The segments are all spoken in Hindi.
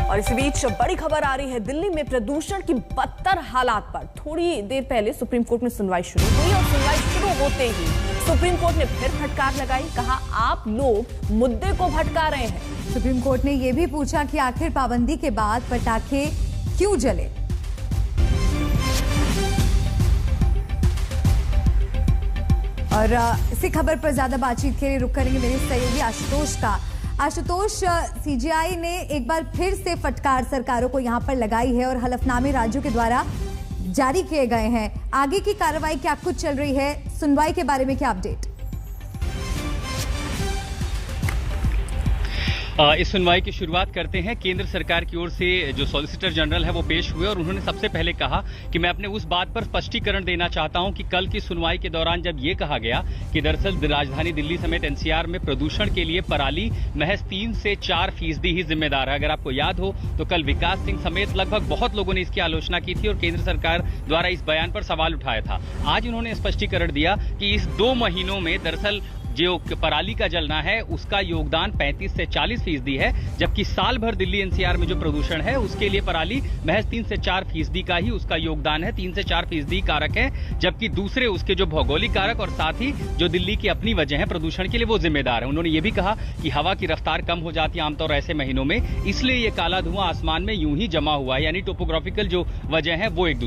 और इस बीच बड़ी खबर आ रही है दिल्ली में प्रदूषण की बदतर हालात पर। थोड़ी देर पहले सुप्रीम कोर्ट में सुनवाई शुरू हुई और सुनवाई शुरू होते ही सुप्रीम कोर्ट ने फिर फटकार लगाई। कहा आप लोग मुद्दे को भटका रहे हैं। सुप्रीम कोर्ट ने यह भी पूछा कि आखिर पाबंदी के बाद पटाखे क्यों जले। और इसी खबर पर ज्यादा बातचीत के लिए रुक करेंगे मेरे सहयोगी आशुतोष का। आशुतोष, सीजेआई ने एक बार फिर से फटकार सरकारों को यहां पर लगाई है और हलफनामे राज्यों के द्वारा जारी किए गए हैं। आगे की कार्रवाई क्या कुछ चल रही है, सुनवाई के बारे में क्या अपडेट? इस सुनवाई की शुरुआत करते हैं। केंद्र सरकार की ओर से जो सॉलिसिटर जनरल है वो पेश हुए और उन्होंने सबसे पहले कहा कि मैं अपने उस बात पर स्पष्टीकरण देना चाहता हूं कि कल की सुनवाई के दौरान जब ये कहा गया कि दरअसल राजधानी दिल्ली समेत एनसीआर में प्रदूषण के लिए पराली महज 3 से 4% ही जिम्मेदार है। अगर आपको याद हो तो कल विकास सिंह समेत लगभग बहुत लोगों ने इसकी आलोचना की थी और केंद्र सरकार द्वारा इस बयान पर सवाल उठाया था। आज उन्होंने स्पष्टीकरण दिया कि इस 2 महीनों में दरअसल जो पराली का जलना है उसका योगदान 35 से 40% है, जबकि साल भर दिल्ली एनसीआर में जो प्रदूषण है उसके लिए पराली महज 3 से 4% का ही उसका योगदान है। 3 से 4% कारक है, जबकि दूसरे उसके जो भौगोलिक कारक और साथ ही जो दिल्ली की अपनी वजह है प्रदूषण के लिए वो जिम्मेदार है। उन्होंने ये भी कहा कि हवा की रफ्तार कम हो जाती है आमतौर ऐसे महीनों में, इसलिए ये काला धुआं आसमान में यूं ही जमा हुआ है, यानी टोपोग्राफिकल जो वजह है वो एक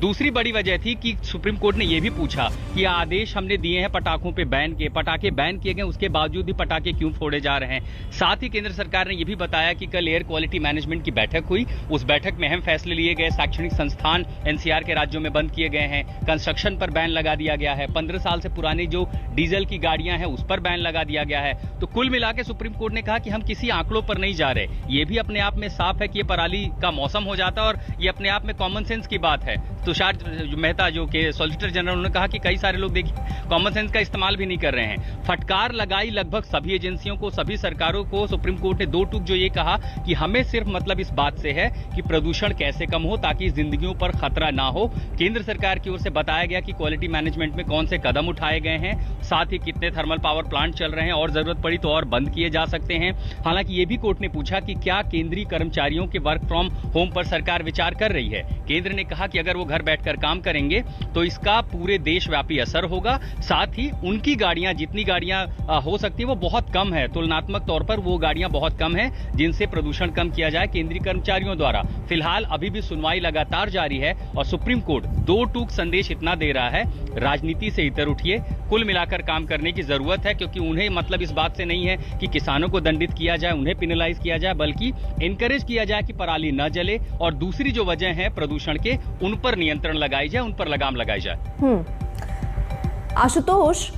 दूसरी बड़ी वजह थी कि सुप्रीम कोर्ट ने यह भी पूछा कि आदेश हमने दिए हैं पटाखों पे बैन के, पटाखे बैन किए गए, उसके बावजूद भी पटाखे क्यों फोड़े जा रहे हैं। साथ ही केंद्र सरकार ने यह भी बताया कि कल एयर क्वालिटी मैनेजमेंट की बैठक हुई, उस बैठक में अहम फैसले लिए गए। शैक्षणिक संस्थान एनसीआर के राज्यों में बंद किए गए हैं, कंस्ट्रक्शन पर बैन लगा दिया गया है, 15 साल से पुरानी जो डीजल की गाड़ियां हैं उस पर बैन लगा दिया गया है। तो कुल मिलाकर सुप्रीम कोर्ट ने कहा कि हम किसी आंकड़ों पर नहीं जा रहे। ये भी अपने आप में साफ है कि ये पराली का मौसम हो जाता है और ये अपने आप में कॉमन सेंस की बात है। तुषार मेहता जो के सॉलिसिटर जनरल, उन्होंने कहा कि कई सारे लोग देखिए कॉमन सेंस का इस्तेमाल भी नहीं कर रहे हैं। फटकार लगाई लगभग सभी एजेंसियों को, सभी सरकारों को। सुप्रीम कोर्ट ने 2 टूक जो ये कहा कि हमें सिर्फ मतलब इस बात से है कि प्रदूषण कैसे कम हो ताकि जिंदगियों पर खतरा ना हो। केंद्र सरकार की ओर से बताया गया कि क्वालिटी मैनेजमेंट में कौन से कदम उठाए गए हैं, साथ ही कितने थर्मल पावर प्लांट चल रहे हैं और जरूरत पड़ी तो और बंद किए जा सकते हैं। हालांकि ये भी कोर्ट ने पूछा कि क्या केंद्रीय कर्मचारियों के वर्क फ्रॉम होम पर सरकार विचार कर रही है। केंद्र ने कहा कि अगर वो घर बैठकर काम करेंगे तो इसका पूरे देशव्यापी असर होगा। साथ ही उनकी गाड़ियां, जितनी गाड़ियां हो सकती है वो बहुत कम है, तुलनात्मक तौर पर वो गाड़ियां बहुत कम है जिनसे प्रदूषण कम किया जाए केंद्रीय कर्मचारियों द्वारा। फिलहाल अभी भी सुनवाई लगातार जारी है और सुप्रीम कोर्ट 2 टूक संदेश इतना दे रहा है, राजनीति से इतर उठिए, कुल मिलाकर काम करने की जरूरत है, क्योंकि उन्हें मतलब इस बात से नहीं है कि किसानों को दंडित किया जाए, उन्हें पेनलाइज किया जाए, बल्कि एनकरेज किया जाए कि पराली न जले और दूसरी जो वजह है प्रदूषण के उन पर नियंत्रण लगाई जाए, उन पर लगाम लगाई जाए। आशुतोष,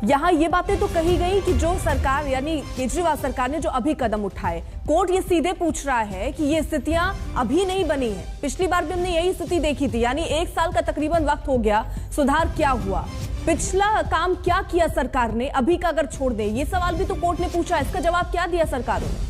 यहाँ ये बातें तो कही गई कि जो सरकार यानी केजरीवाल सरकार ने जो अभी कदम उठाए, कोर्ट ये सीधे पूछ रहा है कि ये स्थितियां अभी नहीं बनी है। पिछली बार भी हमने यही स्थिति देखी थी, यानी 1 साल का तकरीबन वक्त हो गया, सुधार क्या हुआ, पिछला काम क्या किया सरकार ने, अभी का अगर छोड़ दे, ये सवाल भी तो कोर्ट ने पूछा। इसका जवाब क्या दिया सरकारों ने?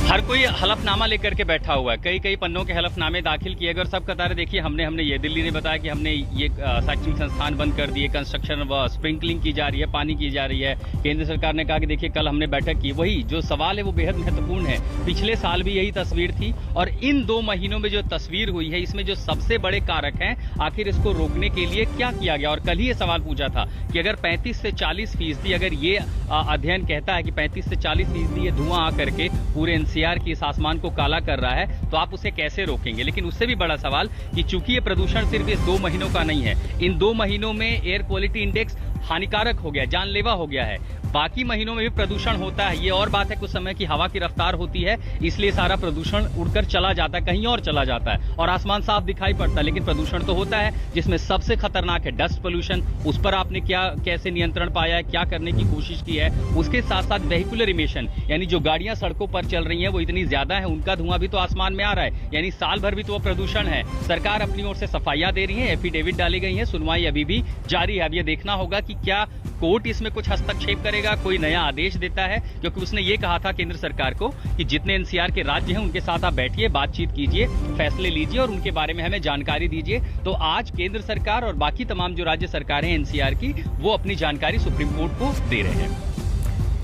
हर कोई हलफनामा लेकर के बैठा हुआ है, कई पन्नों के हलफनामे दाखिल किए गए और सब कतारें देखिए हमने ये दिल्ली ने बताया कि हमने ये शैक्षणिक संस्थान बंद कर दिए, कंस्ट्रक्शन व स्प्रिंकलिंग की जा रही है, पानी की जा रही है। केंद्र सरकार ने कहा कि देखिए कल हमने बैठक की। वही जो सवाल है वो बेहद महत्वपूर्ण है। पिछले साल भी यही तस्वीर थी और इन 2 महीनों में जो तस्वीर हुई है इसमें जो सबसे बड़े कारक हैं, आखिर इसको रोकने के लिए क्या किया गया। और कल ही ये सवाल पूछा था कि अगर 35 से 40% अगर ये अध्ययन कहता है कि 35 से 40% ये धुआं आकर के पूरे एनसीआर की इस आसमान को काला कर रहा है तो आप उसे कैसे रोकेंगे। लेकिन उससे भी बड़ा सवाल कि चूंकि ये प्रदूषण सिर्फ इस 2 महीनों का नहीं है, इन 2 महीनों में एयर क्वालिटी इंडेक्स हानिकारक हो गया, जानलेवा हो गया है, बाकी महीनों में भी प्रदूषण होता है। ये और बात है कुछ समय की हवा की रफ्तार होती है, इसलिए सारा प्रदूषण उड़कर चला जाता है, कहीं और चला जाता है और आसमान साफ दिखाई पड़ता है। लेकिन प्रदूषण तो होता है, जिसमें सबसे खतरनाक है डस्ट पोल्यूशन। उस पर आपने कैसे नियंत्रण पाया है, क्या करने की कोशिश की है। उसके साथ साथ वेहिकुलर इमिशन, यानी जो गाड़ियां सड़कों पर चल रही हैं वो इतनी ज्यादा है, उनका धुआं भी तो आसमान में आ रहा है, यानी साल भर भी तो वो प्रदूषण है। सरकार अपनी ओर से सफाइयां दे रही है, एफिडेविट डाली गई है, सुनवाई अभी भी जारी है। अब ये देखना होगा कि क्या कोर्ट इसमें कुछ हस्तक्षेप करेगा, कोई नया आदेश देता है, क्योंकि उसने ये कहा था केंद्र सरकार को कि जितने एनसीआर के राज्य हैं उनके साथ आप बैठिए, बातचीत कीजिए, फैसले लीजिए और उनके बारे में हमें जानकारी दीजिए। तो आज केंद्र सरकार और बाकी तमाम जो राज्य सरकारें हैं एनसीआर की, वो अपनी जानकारी सुप्रीम कोर्ट को दे रहे हैं।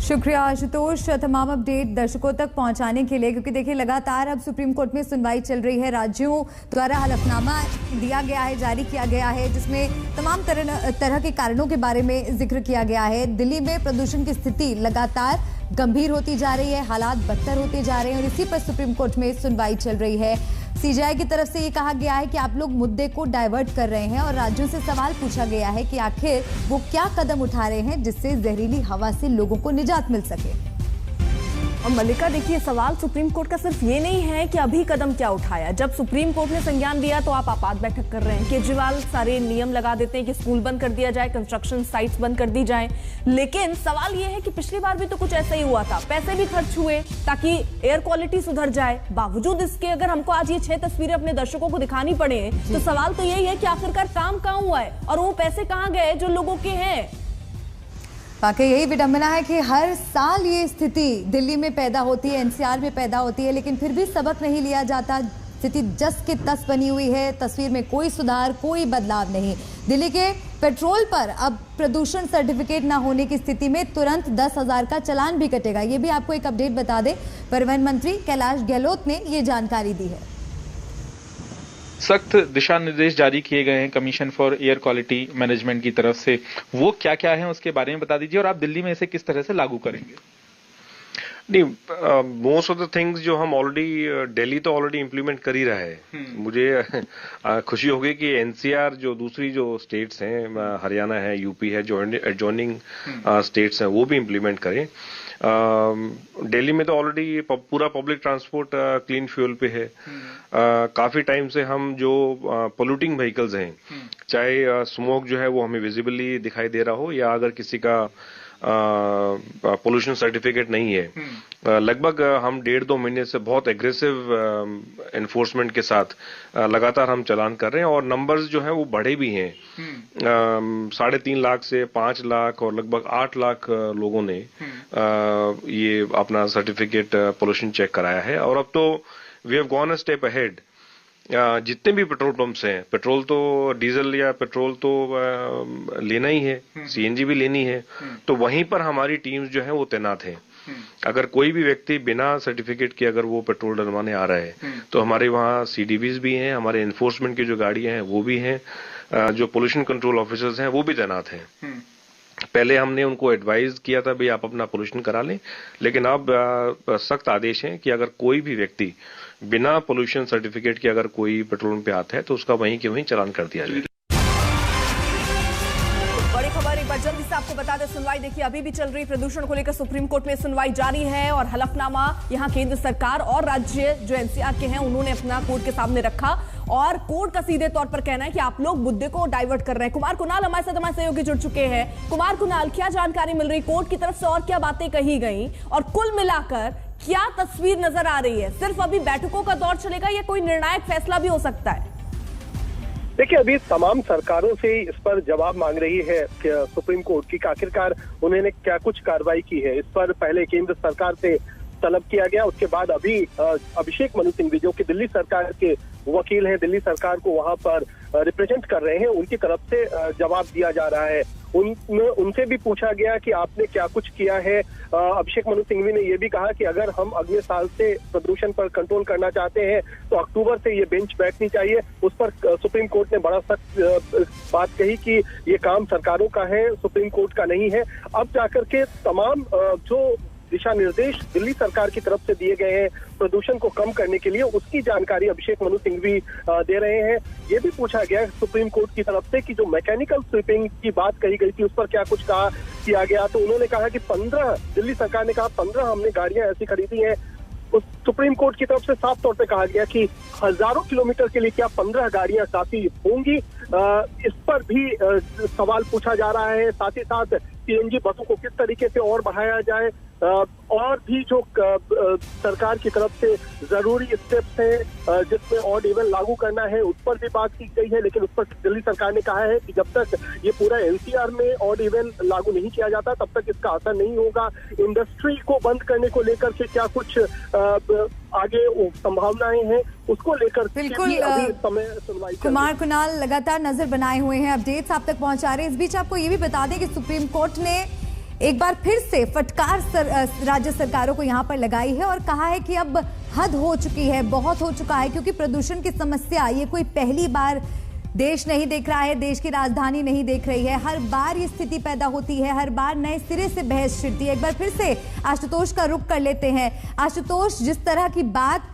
शुक्रिया आशुतोष तमाम अपडेट दर्शकों तक पहुंचाने के लिए, क्योंकि देखिए लगातार अब सुप्रीम कोर्ट में सुनवाई चल रही है। राज्यों द्वारा हलफनामा दिया गया है, जारी किया गया है, जिसमें तमाम तरह के कारणों के बारे में जिक्र किया गया है। दिल्ली में प्रदूषण की स्थिति लगातार गंभीर होती जा रही है, हालात बदतर होते जा रहे हैं और इसी पर सुप्रीम कोर्ट में सुनवाई चल रही है। सीजीआई की तरफ से ये कहा गया है कि आप लोग मुद्दे को डाइवर्ट कर रहे हैं और राज्यों से सवाल पूछा गया है कि आखिर वो क्या कदम उठा रहे हैं जिससे जहरीली हवा से लोगों को निजात मिल सके। और मल्लिका देखिए, सवाल सुप्रीम कोर्ट का सिर्फ ये नहीं है कि अभी कदम क्या उठाया। जब सुप्रीम कोर्ट ने संज्ञान लिया तो आप आपात बैठक कर रहे हैं। केजरीवाल सारे नियम लगा देते हैं कि स्कूल बंद कर दिया जाए, कंस्ट्रक्शन साइट्स बंद कर दी जाए। लेकिन सवाल ये है कि पिछली बार भी तो कुछ ऐसा ही हुआ था, पैसे भी खर्च हुए ताकि एयर क्वालिटी सुधर जाए। बावजूद इसके अगर हमको आज ये 6 तस्वीरें अपने दर्शकों को दिखानी पड़े तो सवाल तो यही है कि आखिरकार काम कहाँ हुआ है और वो पैसे कहाँ गए जो लोगों के हैं। वाकई यही विडंबना है कि हर साल ये स्थिति दिल्ली में पैदा होती है, एनसीआर में पैदा होती है, लेकिन फिर भी सबक नहीं लिया जाता। स्थिति जस के तस बनी हुई है, तस्वीर में कोई सुधार, कोई बदलाव नहीं। दिल्ली के पेट्रोल पर अब प्रदूषण सर्टिफिकेट ना होने की स्थिति में तुरंत 10,000 का चालान भी कटेगा। ये भी आपको एक अपडेट बता दें, परिवहन मंत्री कैलाश गहलोत ने ये जानकारी दी है। सख्त दिशा निर्देश जारी किए गए हैं commission for air quality management की तरफ से। वो क्या क्या है उसके बारे में बता दीजिए और आप दिल्ली में इसे किस तरह से लागू करेंगे? नहीं, मोस्ट ऑफ द थिंग्स जो हम ऑलरेडी दिल्ली तो ऑलरेडी इम्प्लीमेंट कर ही रहा है। मुझे खुशी होगी कि एनसीआर जो दूसरी जो स्टेट्स हैं, हरियाणा है, यूपी है, जो एडजॉइनिंग स्टेट्स हैं, वो भी इम्प्लीमेंट करें। दिल्ली में तो ऑलरेडी पूरा पब्लिक ट्रांसपोर्ट क्लीन फ्यूल पे है। काफी टाइम से हम जो पोल्यूटिंग व्हीकल्स हैं, चाहे स्मोक जो है वो हमें विजिबली दिखाई दे रहा हो या अगर किसी का पोल्यूशन सर्टिफिकेट नहीं है, लगभग हम 1.5-2 महीने से बहुत एग्रेसिव एनफोर्समेंट के साथ लगातार हम चालान कर रहे हैं और नंबर्स जो हैं वो बढ़े भी हैं। 3.5 लाख से 5 लाख और लगभग 8 लाख लोगों ने ये अपना सर्टिफिकेट पोल्यूशन चेक कराया है। और अब तो we have gone a step ahead. जितने भी पेट्रोल पंप्स हैं, पेट्रोल तो डीजल या पेट्रोल तो लेना ही है, सीएनजी भी लेनी है, तो वहीं पर हमारी टीम्स जो है वो तैनात हैं। अगर कोई भी व्यक्ति बिना सर्टिफिकेट के अगर वो पेट्रोल डलवाने आ रहा है तो हमारे वहाँ सीडीवीज भी हैं, हमारे एनफोर्समेंट की जो गाड़ियां हैं वो भी हैं, जो पोल्यूशन कंट्रोल ऑफिसर्स हैं वो भी तैनात हैं। पहले हमने उनको एडवाइज किया था भाई आप अपना पोल्यूशन करा लें, लेकिन अब सख्त आदेश है कि अगर कोई भी व्यक्ति बिना पोल्यूशन सर्टिफिकेट के अगर कोई पेट्रोल पंप पे आता है तो उसका वहीं के वहीं चालान कर दिया जाए। बड़ी खबर एक बार जल्दी से आपको बता दें, सुनवाई देखिए अभी भी चल रही। प्रदूषण को लेकर सुप्रीम कोर्ट में सुनवाई जारी है और हलफनामा यहां केंद्र सरकार और राज्य जो एनसीआर के हैं उन्होंने अपना कोर्ट के सामने रखा और कोर्ट का सीधे तौर पर कहना है कि आप लोग मुद्दे को डाइवर्ट कर रहे हैं। कुमार कुणाल हमारे साथ हमारे सहयोगी जुड़ चुके हैं। कुमार कुणाल, क्या जानकारी मिल रही, कोर्ट की तरफ से और क्या बातें कही गई और कुल मिलाकर क्या तस्वीर नजर आ रही है? सिर्फ अभी बैठकों का दौर चलेगा या कोई निर्णायक फैसला भी हो सकता है? देखिए, अभी तमाम सरकारों से इस पर जवाब मांग रही है कि सुप्रीम कोर्ट की आखिरकार उन्होंने क्या कुछ कार्रवाई की है। इस पर पहले केंद्र सरकार से तलब किया गया, उसके बाद अभी अभिषेक मनु सिंघवी जो कि दिल्ली सरकार के वकील हैं, दिल्ली सरकार को वहां पर रिप्रेजेंट कर रहे हैं, उनकी तरफ से जवाब दिया जा रहा है। उनसे भी पूछा गया कि आपने क्या कुछ किया है। अभिषेक मनु सिंघवी ने यह भी कहा कि अगर हम अगले साल से प्रदूषण पर कंट्रोल करना चाहते हैं तो अक्टूबर से ये बेंच बैठनी चाहिए। उस पर सुप्रीम कोर्ट ने बड़ा सख्त बात कही कि ये काम सरकारों का है, सुप्रीम कोर्ट का नहीं है। अब जाकर के तमाम जो दिशा निर्देश दिल्ली सरकार की तरफ से दिए गए हैं प्रदूषण को कम करने के लिए, उसकी जानकारी अभिषेक मनु सिंघवी दे रहे हैं। ये भी पूछा गया सुप्रीम कोर्ट की तरफ से कि जो मैकेनिकल स्वीपिंग की बात कही गई थी उस पर क्या कुछ कहा किया गया, तो उन्होंने कहा कि 15 दिल्ली सरकार ने कहा 15 हमने गाड़ियां ऐसी खरीदी हैं। उस सुप्रीम कोर्ट की तरफ से साफ तौर पे कहा गया कि हजारों किलोमीटर के लिए क्या 15 गाड़ियां काफी होंगी। इस पर भी सवाल पूछा जा रहा है। साथ ही साथ सीएनजी बसों को किस तरीके से और बढ़ाया जाए, और भी जो सरकार की तरफ से जरूरी स्टेप्स हैं जिसमें ऑड इवन लागू करना है उस पर भी बात की गई है। लेकिन उस पर दिल्ली सरकार ने कहा है कि जब तक ये पूरा एनसीआर में ऑड इवन लागू नहीं किया जाता तब तक इसका असर नहीं होगा। इंडस्ट्री को बंद करने को लेकर के क्या कुछ आगे संभावनाएं हैं उसको लेकर बिल्कुल समय सुनवाई। कुमार कुणाल लगातार नजर बनाए हुए हैं, अपडेट्स आप तक पहुंचा रहे हैं। इस बीच आपको ये भी बता दें कि सुप्रीम कोर्ट ने एक बार फिर से फटकार राज्य सरकारों को यहां पर लगाई है और कहा है कि अब हद हो चुकी है, बहुत हो चुका है, क्योंकि प्रदूषण की समस्या ये कोई पहली बार देश नहीं देख रहा है, देश की राजधानी नहीं देख रही है। हर बार ये स्थिति पैदा होती है, हर बार नए सिरे से बहस छिड़ती है। एक बार फिर से आशुतोष का रुख कर लेते हैं। आशुतोष, जिस तरह की बात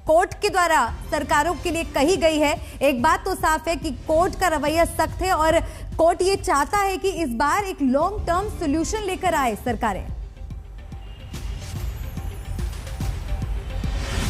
कोर्ट के द्वारा सरकारों के लिए कही गई है, एक बात तो साफ है कि कोर्ट का रवैया सख्त है और कोर्ट ये चाहता है कि इस बार एक लॉन्ग टर्म सॉल्यूशन लेकर आए सरकारें।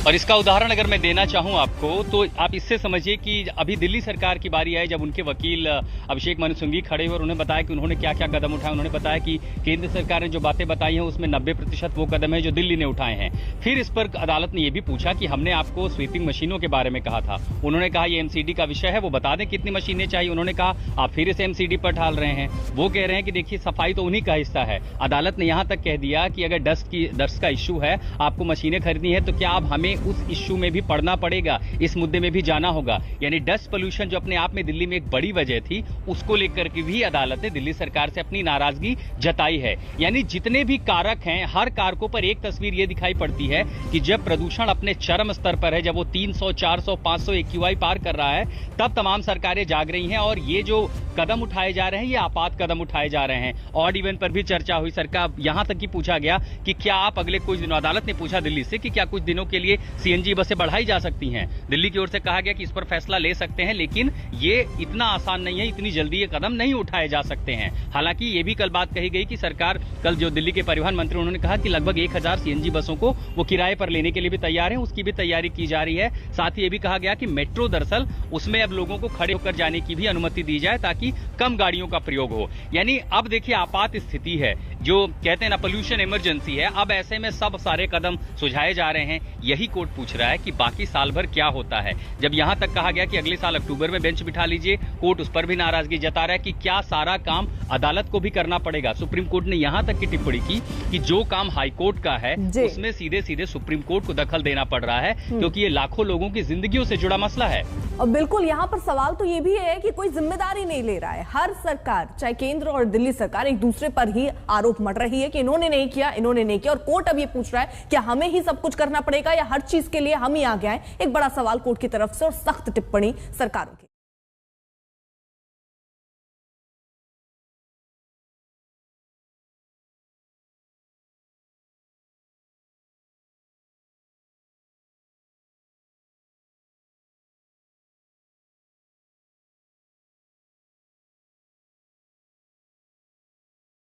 और इसका उदाहरण अगर मैं देना चाहूं आपको, तो आप इससे समझिए कि अभी दिल्ली सरकार की बारी आई जब उनके वकील अभिषेक मनु सिंघवी खड़े हुए और उन्होंने बताया कि उन्होंने क्या क्या कदम उठाए। उन्होंने बताया कि केंद्र सरकार ने जो बातें बताई हैं उसमें 90% वो कदम है जो दिल्ली ने उठाए हैं। फिर इस पर अदालत ने यह भी पूछा कि हमने आपको स्वीपिंग मशीनों के बारे में कहा था। उन्होंने कहा ये एमसीडी का विषय है, वो बता दें कितनी मशीनें चाहिए। उन्होंने कहा आप फिर इसे एमसीडी पर ढाल रहे हैं। वो कह रहे हैं कि देखिए सफाई तो उन्हीं का हिस्सा है। अदालत ने यहां तक कह दिया कि अगर डस्ट का इश्यू है, आपको मशीनें खरीदनी है, तो क्या अब हमें उस इश्यू में भी पढ़ना पड़ेगा, इस मुद्दे में भी जाना होगा। यानी डस्ट पोल्यूशन जो अपने आप में दिल्ली में एक बड़ी वजह थी, उसको लेकर के भी अदालत ने दिल्ली सरकार से अपनी नाराजगी जताई है। यानी जितने भी कारक हैं, हर कारकों पर एक तस्वीर यह दिखाई पड़ती है कि जब प्रदूषण अपने चरम स्तर पर है, जब वो 300, 400, 500 AQI पार कर रहा है, तब तमाम सरकारें जाग रही हैं और ये जो कदम उठाए जा रहे हैं, ये आपात कदम उठाए जा रहे हैं। ऑड इवन पर भी चर्चा हुई। सरकार यहां तक कि पूछा गया कि क्या आप अगले कुछ दिनों, अदालत ने पूछा दिल्ली से कि क्या कुछ दिनों के लिए सीएनजी बसें बढ़ाई जा सकती हैं। दिल्ली की ओर से कहा गया कि इस पर फैसला ले सकते हैं, लेकिन ये इतना आसान नहीं है, इतनी जल्दी ये कदम नहीं उठाए जा सकते हैं। हालांकि ये भी कल बात कही गई कि सरकार, कल जो दिल्ली के परिवहन मंत्री, उन्होंने कहा कि लगभग 1000 सीएनजी बसों को वो किराए पर लेने के लिए भी तैयार है, उसकी भी तैयारी की जा रही है। साथ ही ये भी कहा गया कि मेट्रो, दरअसल उसमें अब लोगों को खड़े होकर जाने की भी अनुमति दी जाए ताकि कम गाड़ियों का प्रयोग हो। यानी अब देखिए आपात स्थिति है, जो कहते हैं ना पोल्यूशन इमरजेंसी है। अब ऐसे में सब सारे कदम सुझाए जा रहे हैं। यही कोर्ट पूछ रहा है कि बाकी साल भर क्या होता है। जब यहां तक कहा गया कि अगले साल अक्टूबर में बेंच बिठा लीजिए, कोर्ट उस पर भी नाराजगी जता रहा है कि क्या सारा काम अदालत को भी करना पड़ेगा। सुप्रीम कोर्ट ने यहां तक की टिप्पणी की कि जो काम हाई कोर्ट का है उसमें सीधे सीधे सुप्रीम कोर्ट को दखल देना पड़ रहा है, क्योंकि ये लाखों लोगों की जिंदगियों से जुड़ा मसला है। और बिल्कुल यहाँ पर सवाल तो ये भी है कि कोई जिम्मेदारी नहीं ले रहा है। हर सरकार, चाहे केंद्र और दिल्ली सरकार, एक दूसरे पर ही आरोप मढ़ रही है कि इन्होंने नहीं किया, इन्होंने नहीं किया। और कोर्ट अब ये पूछ रहा है कि हमें ही सब कुछ करना पड़ेगा या हर चीज के लिए हम ही आगे आए। एक बड़ा सवाल कोर्ट की तरफ से और सख्त टिप्पणी सरकारों की।